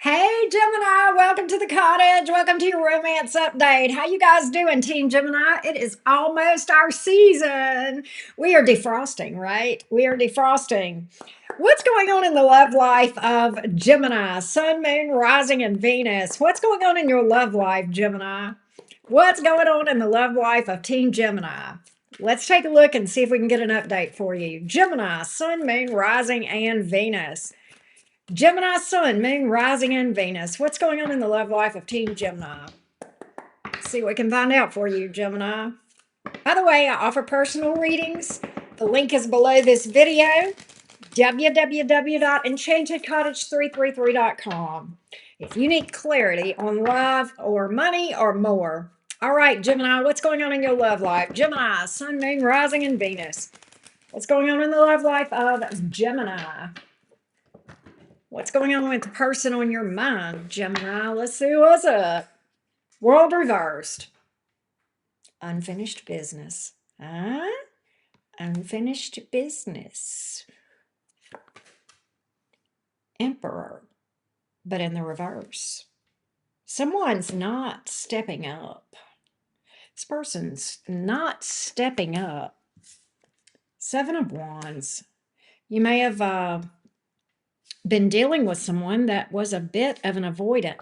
Hey Gemini, welcome to the cottage. Welcome to your romance update. How you guys doing, Team Gemini? It is almost our season. We are defrosting, right? We are defrosting. What's going on in the love life of Gemini? Sun, Moon, Rising, and Venus. What's going on in your love life, Gemini? What's going on in the love life of Team Gemini? Let's take a look and see if we can get an update for you. Gemini, Sun, Moon, Rising, and Venus. Gemini, Sun, Moon, Rising, and Venus. What's going on in the love life of Team Gemini? Let's see what we can find out for you, Gemini. By the way, I offer personal readings. The link is below this video, www.enchantedcottage333.com. If you need clarity on love or money or more. All right, Gemini, what's going on in your love life? Gemini, Sun, Moon, Rising, and Venus. What's going on in the love life of Gemini? What's going on with the person on your mind, Gemini? Let's see what's up. World reversed. Unfinished business. Huh? Unfinished business. Emperor, but in the reverse. Someone's not stepping up. This person's not stepping up. Seven of Wands. You may have been dealing with someone that was a bit of an avoidant.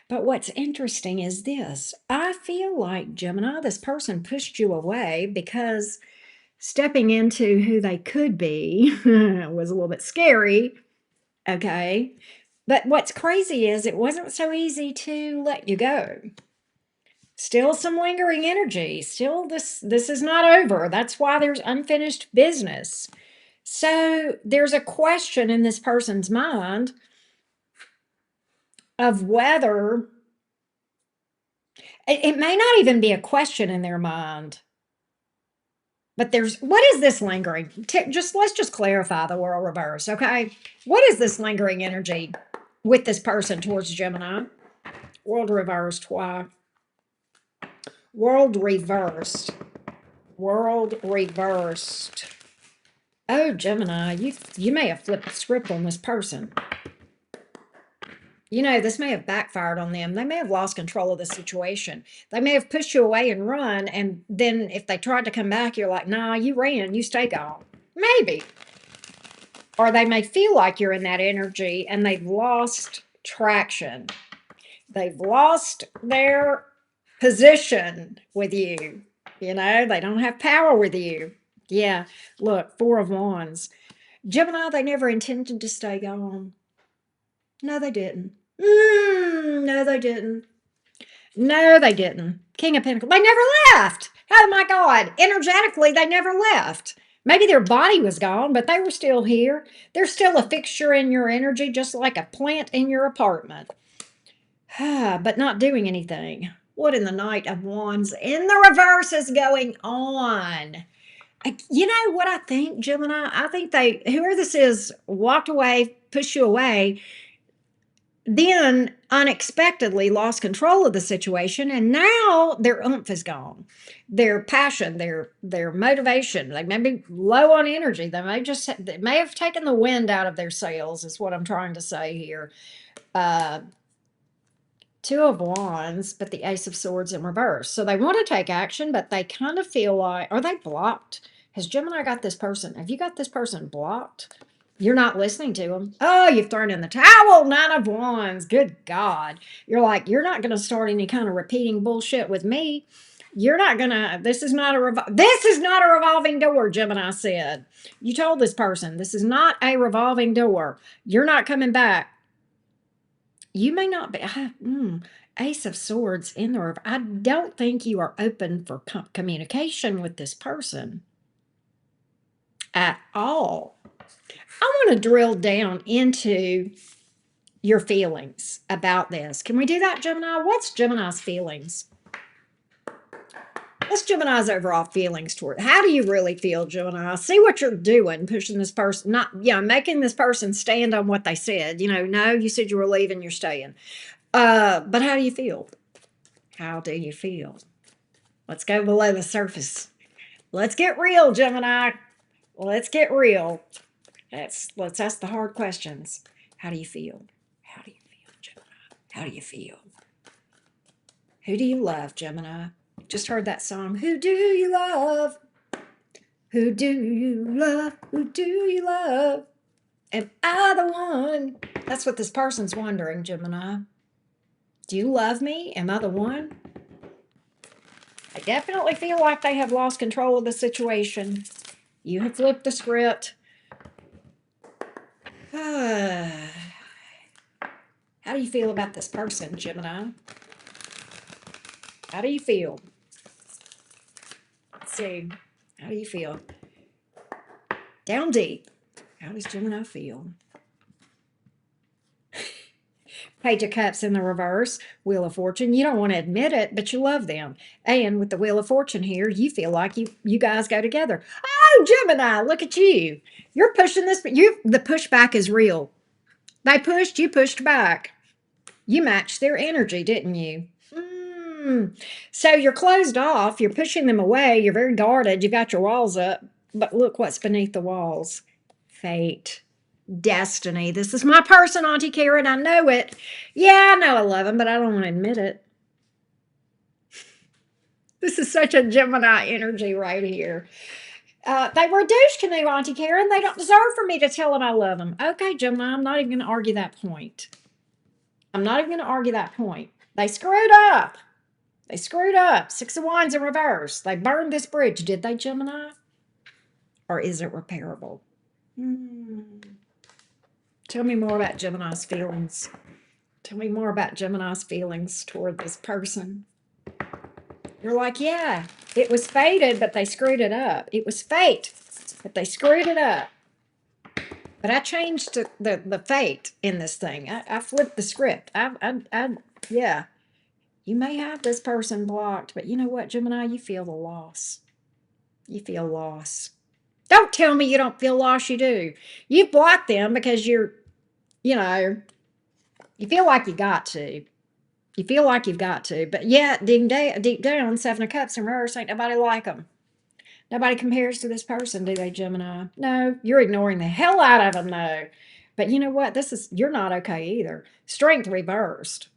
But what's interesting is this. I feel like, Gemini, this person pushed you away because stepping into who they could be was a little bit scary. Okay. But what's crazy is it wasn't so easy to let you go. Still some lingering energy. Still, this is not over. That's why there's unfinished business. So there's a question in this person's mind of whether it may not even be a question in their mind, but there's what is this lingering? Let's just clarify the world reverse, okay? What is this lingering energy with this person towards Gemini? World reversed. Why? World reversed. World reversed. Oh, Gemini, you may have flipped the script on this person. You know, this may have backfired on them. They may have lost control of the situation. They may have pushed you away and run. And then if they tried to come back, you're like, nah, you ran, you stay gone. Maybe. Or they may feel like you're in that energy and they've lost traction. They've lost their position with you. You know, they don't have power with you. Yeah, look, Four of Wands. Gemini, they never intended to stay gone. No, they didn't. No, they didn't. No, they didn't. King of Pentacles. They never left. Oh my God. Energetically, they never left. Maybe their body was gone, but they were still here. They're still a fixture in your energy, just like a plant in your apartment. But not doing anything. What in the Knight of Wands in the reverse is going on? You know what I think, Gemini? I think whoever this is, walked away, pushed you away, then unexpectedly lost control of the situation, and now their oomph is gone, their passion, their motivation. They may be low on energy. They may have taken the wind out of their sails, is what I'm trying to say here. Two of Wands, but the Ace of Swords in reverse. So they want to take action, but they kind of feel like, are they blocked? Has Gemini got this person? Have you got this person blocked? You're not listening to them. Oh, you've thrown in the towel. Nine of Wands. Good God. You're like, you're not going to start any kind of repeating bullshit with me. You're not going to, this is not a revolving door, Gemini said. You told this person, this is not a revolving door. You're not coming back. You may not be, Ace of Swords in the reverse. I don't think you are open for communication with this person at all. I want to drill down into your feelings about this. Can we do that, Gemini? What's Gemini's feelings? What's Gemini's overall feelings toward it? How do you really feel, Gemini? See what you're doing, pushing this person, making this person stand on what they said. No, you said you were leaving, you're staying. But how do you feel? How do you feel? Let's go below the surface. Let's get real, Gemini. Let's get real. Let's ask the hard questions. How do you feel? How do you feel, Gemini? How do you feel? Who do you love, Gemini? Just heard that song. Who do you love? Who do you love? Who do you love? Am I the one? That's what this person's wondering, Gemini. Do you love me? Am I the one? I definitely feel like they have lost control of the situation. You have flipped the script. How do you feel about this person, Gemini? How do you feel? Let's see. How do you feel? Down deep. How does Gemini feel? Page of Cups in the reverse, Wheel of Fortune. You don't want to admit it, but you love them. And with the Wheel of Fortune here, you feel like you guys go together. Oh, Gemini, look at you. You're pushing this, but the pushback is real. They pushed, you pushed back. You matched their energy, didn't you? So you're closed off. You're pushing them away. You're very guarded. You got your walls up. But look what's beneath the walls. Fate. Destiny. This is my person, Auntie Karen. I know it. Yeah, I know I love him, but I don't want to admit it. This is such a Gemini energy right here. They were a douche canoe, Auntie Karen. They don't deserve for me to tell them I love them. Okay, Gemini, I'm not even going to argue that point. I'm not even going to argue that point. They screwed up. They screwed up. Six of Wands in reverse. They burned this bridge. Did they, Gemini? Or is it repairable? Tell me more about Gemini's feelings. Tell me more about Gemini's feelings toward this person. You're like, yeah, it was fated, but they screwed it up. It was fate, but they screwed it up. But I changed the fate in this thing. I flipped the script. Yeah. You may have this person blocked, but you know what, Gemini? You feel the loss. You feel loss. Don't tell me you don't feel loss. You do. You block them because you feel like you got to. You feel like you've got to. But yet, deep down, Seven of Cups in reverse, ain't nobody like them. Nobody compares to this person, do they, Gemini? No, you're ignoring the hell out of them, though. But you know what? You're not okay either. Strength reversed.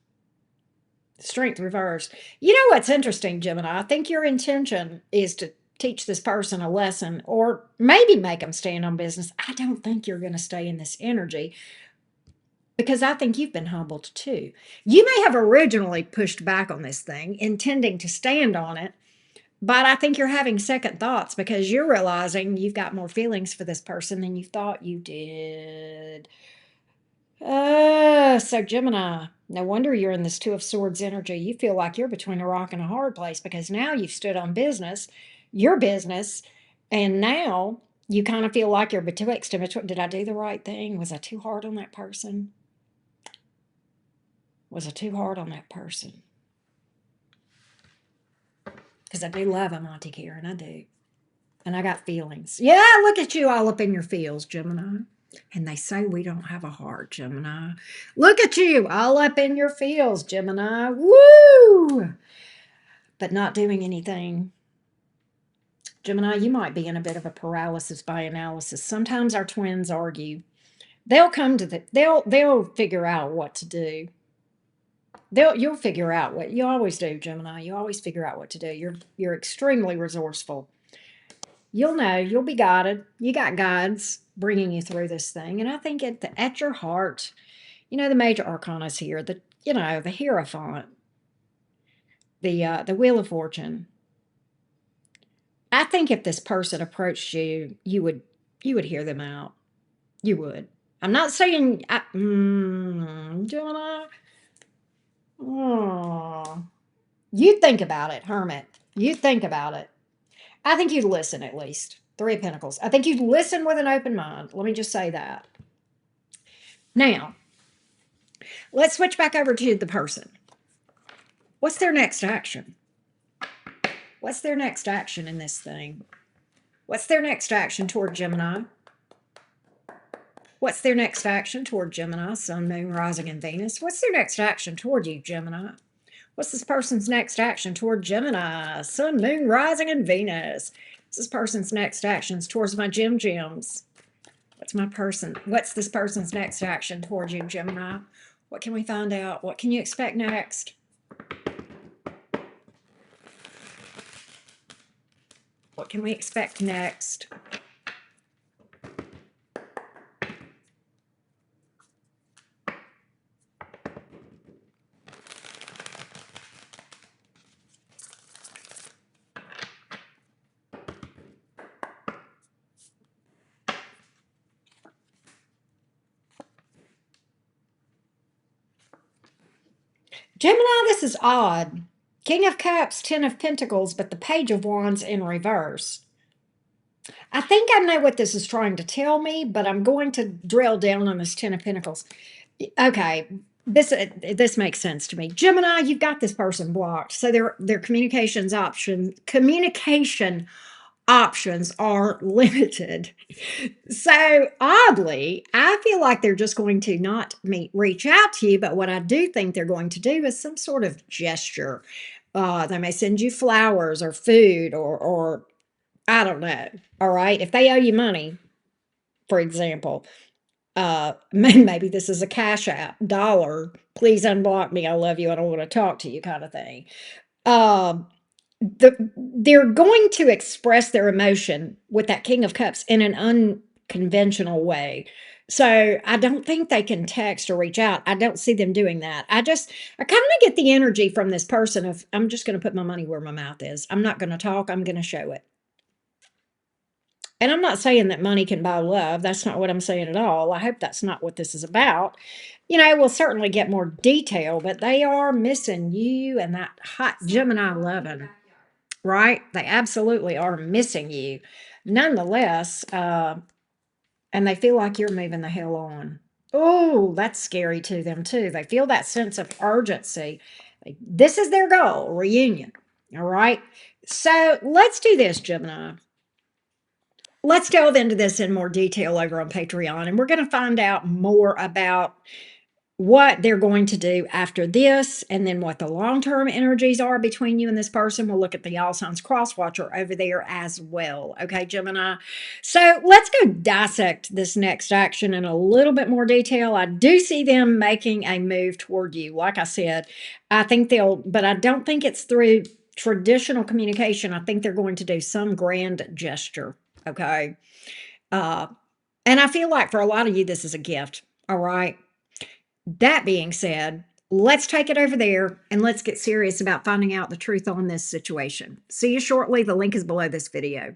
Strength reversed. You know what's interesting, Gemini? I think your intention is to teach this person a lesson or maybe make them stand on business. I don't think you're going to stay in this energy because I think you've been humbled too. You may have originally pushed back on this thing, intending to stand on it, but I think you're having second thoughts because you're realizing you've got more feelings for this person than you thought you did. So Gemini, no wonder you're in this Two of Swords energy. You feel like you're between a rock and a hard place because now you've stood on business, your business, and now you kind of feel like you're betwixt and between. Did I do the right thing? Was I too hard on that person? Was I too hard on that person? Because I do love him, Auntie Karen. I do. And I got feelings. Yeah, look at you all up in your feels, Gemini. And they say we don't have a heart, Gemini. Look at you all up in your feels, Gemini. Woo! But not doing anything. Gemini, you might be in a bit of a paralysis by analysis. Sometimes our twins argue. They'll they'll figure out what to do. You'll figure out what you always do, Gemini. You always figure out what to do. You're extremely resourceful. You'll know. You'll be guided. You got guides bringing you through this thing. And I think at your heart, the major arcana is here. The Hierophant, the Wheel of Fortune. I think if this person approached you, you would hear them out. You would. I'm not saying Gemini. Oh, you think about it, Hermit. You think about it. I think you'd listen at least. Three of Pentacles. I think you'd listen with an open mind. Let me just say that. Now, let's switch back over to the person. What's their next action? What's their next action in this thing? What's their next action toward Gemini? What's their next action toward Gemini? Sun, Moon, Rising, and Venus. What's their next action toward you, Gemini? What's this person's next action toward Gemini? Sun, Moon, Rising, and Venus. What's this person's next actions towards my gems? What's this person's next action toward you, Gemini? What can we find out? What can you expect next? What can we expect next? Gemini, this is odd. King of Cups, Ten of Pentacles, but the Page of Wands in reverse. I think I know what this is trying to tell me, but I'm going to drill down on this Ten of Pentacles. Okay, this makes sense to me. Gemini, you've got this person blocked, so their communication options are limited. So oddly, I feel like they're just going to not reach out to you, but what I do think they're going to do is some sort of gesture. They may send you flowers or food or I don't know. All right. If they owe you money, for example, maybe this is a cash app, dollar, please unblock me. I love you. I don't want to talk to you kind of thing. Um, they're going to express their emotion with that King of Cups in an unconventional way. So I don't think they can text or reach out. I don't see them doing that. I kind of get the energy from this person of, I'm just going to put my money where my mouth is. I'm not going to talk. I'm going to show it. And I'm not saying that money can buy love. That's not what I'm saying at all. I hope that's not what this is about. We'll certainly get more detail, but they are missing you and that hot Gemini loving, right? They absolutely are missing you. Nonetheless, and they feel like you're moving the hell on. Oh, that's scary to them too. They feel that sense of urgency. This is their goal, reunion. All right. So let's do this, Gemini. Let's delve into this in more detail over on Patreon, and we're going to find out more about what they're going to do after this, and then what the long-term energies are between you and this person. We'll look at the All Signs Cross Watcher over there as well. Okay, Gemini? So let's go dissect this next action in a little bit more detail. I do see them making a move toward you. Like I said, I think but I don't think it's through traditional communication. I think they're going to do some grand gesture. Okay. And I feel like for a lot of you, this is a gift. All right. That being said, let's take it over there and let's get serious about finding out the truth on this situation. See you shortly. The link is below this video.